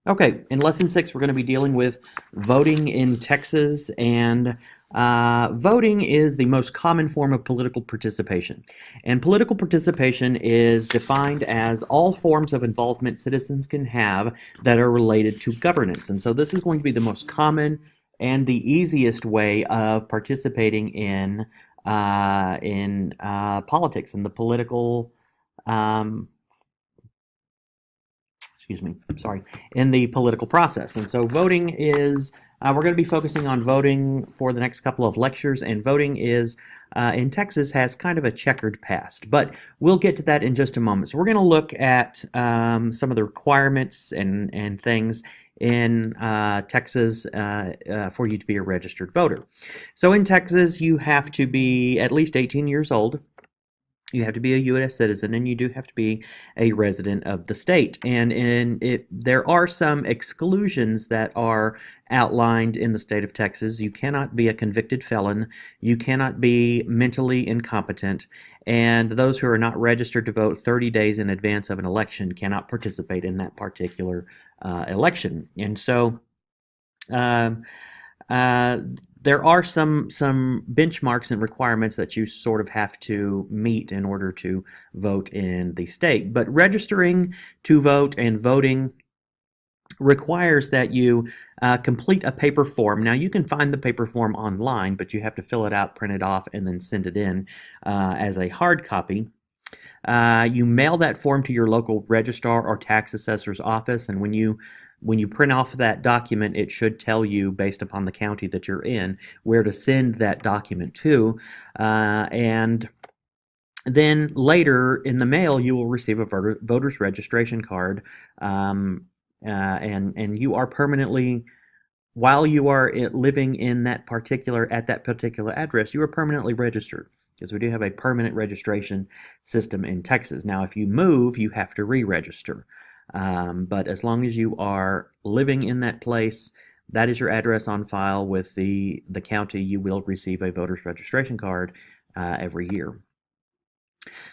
Okay, in lesson 6, we're going to be dealing with voting in Texas, and voting is the most common form of political participation. And political participation is defined as all forms of involvement citizens can have that are related to governance. And so this is going to be the most common and the easiest way of participating in politics and the political um, excuse me, sorry, in the political process. And so voting is, we're going to be focusing on voting for the next couple of lectures, and voting is, in Texas, has kind of a checkered past, but we'll get to that in just a moment. So we're going to look at some of the requirements and things in Texas for you to be a registered voter. So in Texas, you have to be at least 18 years old. You have to be a U.S. citizen, and you do have to be a resident of the state. And there are some exclusions that are outlined in the state of Texas. You cannot be a convicted felon. You cannot be mentally incompetent. And those who are not registered to vote 30 days in advance of an election cannot participate in that particular election. And so um, uh, there are some benchmarks and requirements that you sort of have to meet in order to vote in the state. But registering to vote and voting requires that you complete a paper form. Now, you can find the paper form online, but you have to fill it out, print it off, and then send it in as a hard copy. You mail that form to your local registrar or tax assessor's office, and when you print off that document, it should tell you, based upon the county that you're in, where to send that document to. And then later in the mail, you will receive a voter's registration card, and you are permanently, while you are living in that particular address, you are permanently registered, because we do have a permanent registration system in Texas. Now, if you move, you have to re-register. But as long as you are living in that place, that is your address on file with the county, you will receive a voter's registration card every year.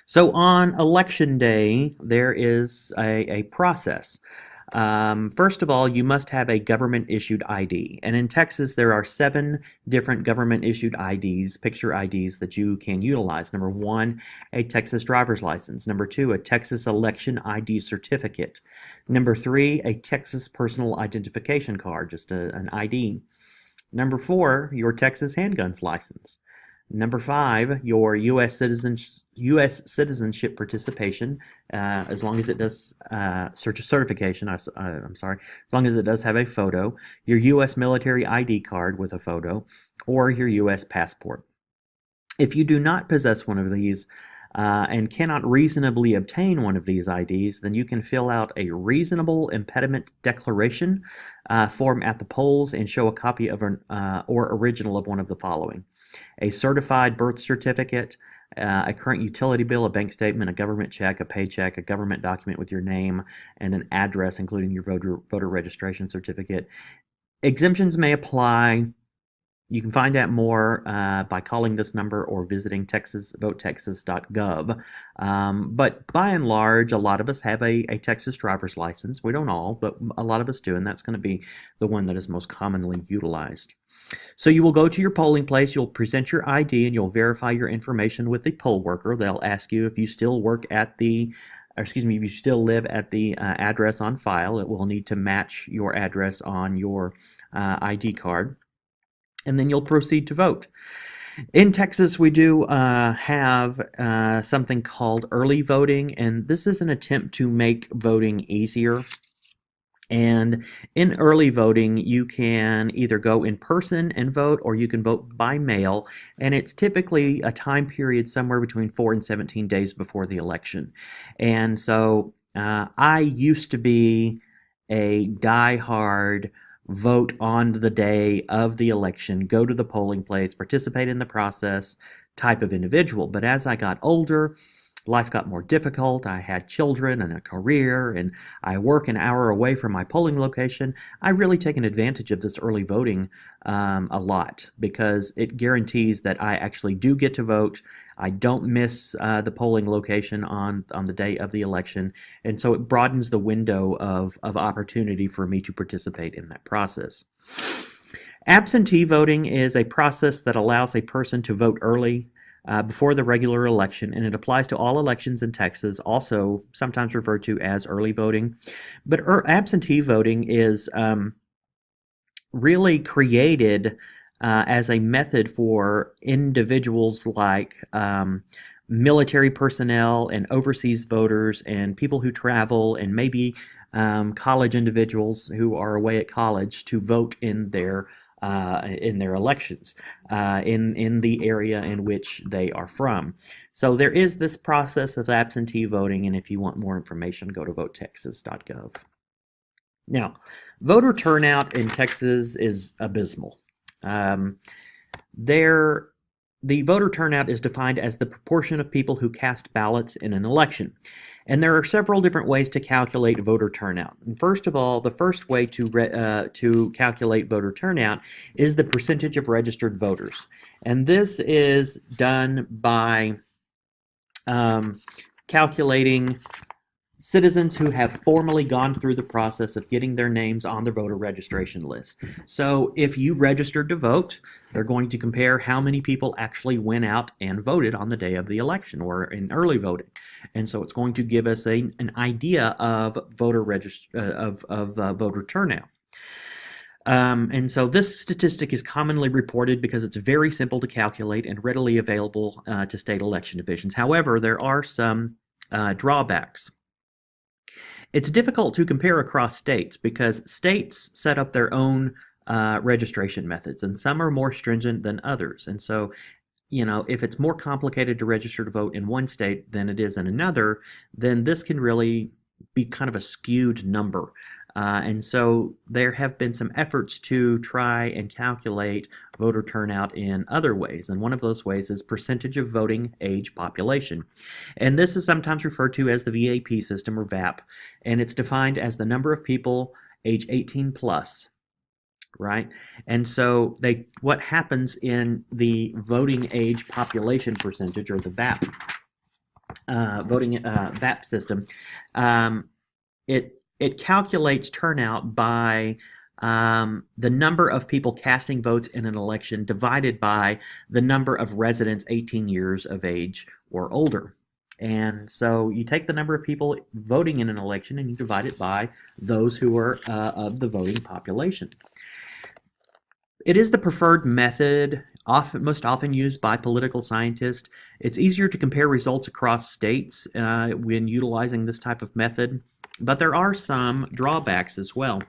So on election day, there is a process. First of all, you must have a government-issued ID. And in Texas, there are 7 different government-issued IDs, picture IDs, that you can utilize. Number 1, a Texas driver's license. Number 2, a Texas election ID certificate. Number 3, a Texas personal identification card, just an ID. Number 4, your Texas handguns license. Number 5, your U.S. citizenship participation, as long as it does certification. I'm sorry, as long as it does have a photo. Your U.S. military ID card with a photo, or your U.S. passport. If you do not possess one of these and cannot reasonably obtain one of these IDs, then you can fill out a reasonable impediment declaration form at the polls and show a copy of or original of one of the following: a certified birth certificate, a current utility bill, a bank statement, a government check, a paycheck, a government document with your name and an address, including your voter registration certificate. Exemptions may apply. You can find out more by calling this number or visiting votetexas.gov. But by and large, a lot of us have a Texas driver's license. We don't all, but a lot of us do, and that's going to be the one that is most commonly utilized. So you will go to your polling place, you'll present your ID, and you'll verify your information with the poll worker. They'll ask you if you still work at the if you still live at the address on file. It will need to match your address on your ID card, and then you'll proceed to vote. In Texas, we do have something called early voting, and this is an attempt to make voting easier. And in early voting, you can either go in person and vote, or you can vote by mail, and it's typically a time period somewhere between 4 and 17 days before the election. And so I used to be a die-hard vote on the day of the election, go to the polling place, participate in the process type of individual. But as I got older, life got more difficult, I had children and a career, and I work an hour away from my polling location, I've really taken advantage of this early voting a lot because it guarantees that I actually do get to vote. I don't miss the polling location on the day of the election, and so it broadens the window of opportunity for me to participate in that process. Absentee voting is a process that allows a person to vote early before the regular election, and it applies to all elections in Texas, also sometimes referred to as early voting. But absentee voting is really created as a method for individuals like military personnel and overseas voters and people who travel and maybe college individuals who are away at college to vote in their elections in the area in which they are from. So there is this process of absentee voting, and if you want more information, go to votetexas.gov. Now, voter turnout in Texas is abysmal. The voter turnout is defined as the proportion of people who cast ballots in an election. And there are several different ways to calculate voter turnout. And first of all, the first way to calculate voter turnout is the percentage of registered voters. And this is done by calculating citizens who have formally gone through the process of getting their names on the voter registration list. So if you registered to vote, they're going to compare how many people actually went out and voted on the day of the election or in early voting. And so it's going to give us an idea of voter voter turnout. And so this statistic is commonly reported because it's very simple to calculate and readily available to state election divisions. However, there are some drawbacks. It's difficult to compare across states because states set up their own registration methods, and some are more stringent than others. And so, if it's more complicated to register to vote in one state than it is in another, then this can really be kind of a skewed number. And so there have been some efforts to try and calculate voter turnout in other ways. And one of those ways is percentage of voting age population. And this is sometimes referred to as the VAP system or VAP. And it's defined as the number of people age 18 plus. Right? And so what happens in the voting age population percentage, or the VAP VAP system, it calculates turnout by the number of people casting votes in an election divided by the number of residents 18 years of age or older. And so you take the number of people voting in an election and you divide it by those who are of the voting population. It is the preferred method, most often used by political scientists. It's easier to compare results across states when utilizing this type of method, but there are some drawbacks as well.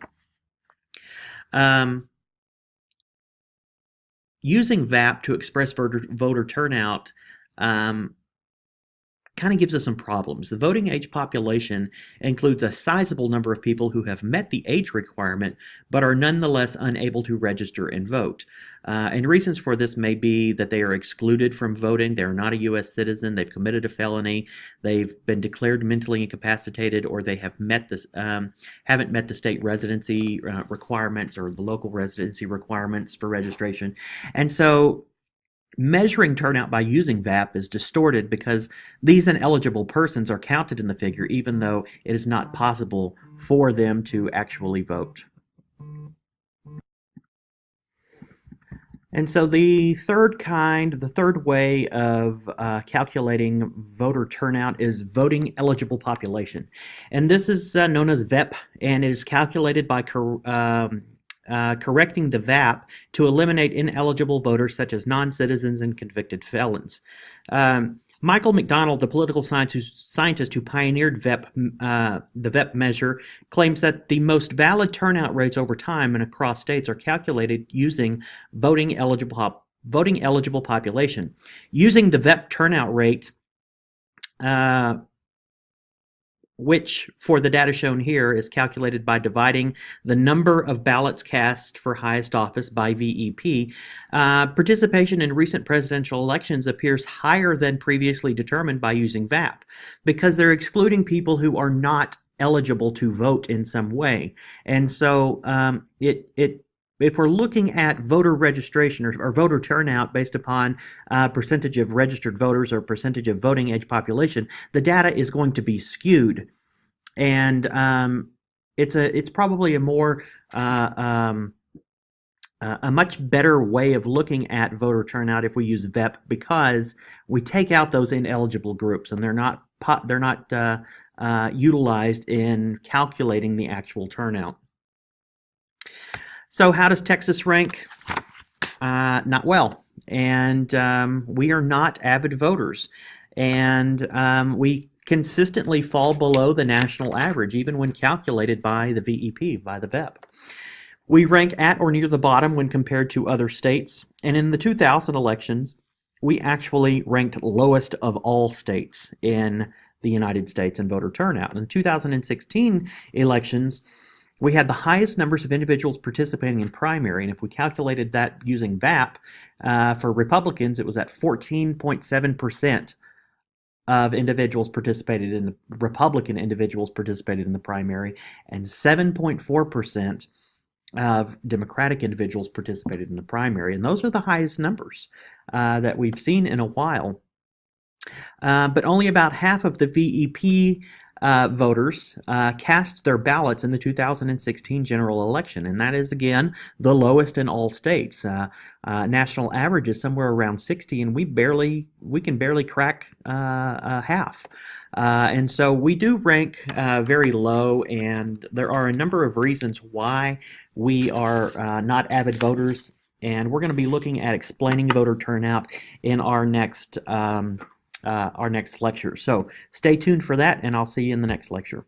Using VAP to express voter turnout kind of gives us some problems. The voting age population includes a sizable number of people who have met the age requirement but are nonetheless unable to register and vote. And reasons for this may be that they are excluded from voting, they're not a U.S. citizen, they've committed a felony, they've been declared mentally incapacitated, or they have haven't met the state residency requirements or the local residency requirements for registration. And so measuring turnout by using VAP is distorted because these ineligible persons are counted in the figure even though it is not possible for them to actually vote. And so the third way of calculating voter turnout is voting eligible population. And this is known as VEP, and it is calculated by correcting the VAP to eliminate ineligible voters such as non-citizens and convicted felons. Michael McDonald, the political scientist who pioneered the VEP measure, claims that the most valid turnout rates over time and across states are calculated using voting eligible population. Using the VEP turnout rate which for the data shown here is calculated by dividing the number of ballots cast for highest office by VEP. Participation in recent presidential elections appears higher than previously determined by using VAP because they're excluding people who are not eligible to vote in some way. And so if we're looking at voter registration or voter turnout based upon percentage of registered voters or percentage of voting age population, the data is going to be skewed, and it's probably a more a much better way of looking at voter turnout if we use VEP, because we take out those ineligible groups and they're not utilized in calculating the actual turnout. So how does Texas rank? Not well. And we are not avid voters. And we consistently fall below the national average, even when calculated by the VEP, by the VEP. We rank at or near the bottom when compared to other states. And in the 2000 elections, we actually ranked lowest of all states in the United States in voter turnout. In the 2016 elections, we had the highest numbers of individuals participating in primary, and if we calculated that using VAP, for Republicans, it was at 14.7% of individuals participated in the Republican individuals participated in the primary, and 7.4% of Democratic individuals participated in the primary, and those are the highest numbers that we've seen in a while. But only about half of the VEP voters cast their ballots in the 2016 general election, and that is again the lowest in all states. National average is somewhere around 60, and we can barely crack half. And so we do rank very low, and there are a number of reasons why we are not avid voters, and we're going to be looking at explaining voter turnout in our next lecture. So stay tuned for that, and I'll see you in the next lecture.